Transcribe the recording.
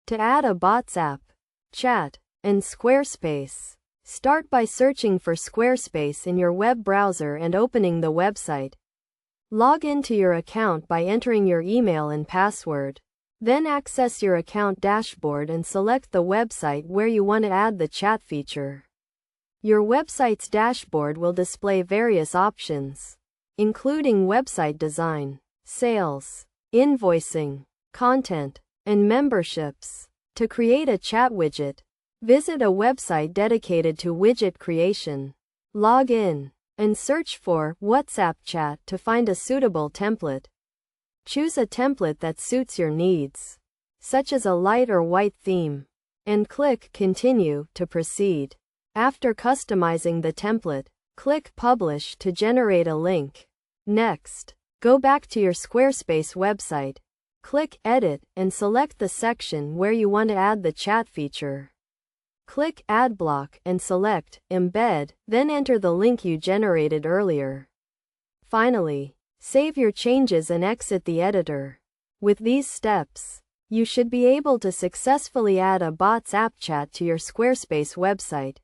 To add a bots app, chat, and Squarespace. Start by searching for Squarespace in your web browser and opening the website. Log into your account by entering your email and password. Then access your account dashboard and select the website where you want to add the chat feature. Your website's dashboard will display various options, including website design, sales, invoicing, content, and memberships. To create a chat widget, visit a website dedicated to widget creation. Log in and search for WhatsApp chat to find a suitable template. Choose a template that suits your needs, such as a light or white theme, and click Continue to proceed. After customizing the template, click Publish to generate a link. Next, go back to your Squarespace website. Click Edit and select the section where you want to add the chat feature. Click Add Block and select Embed, then enter the link you generated earlier. Finally, save your changes and exit the editor. With these steps, you should be able to successfully add a bots app chat to your Squarespace website.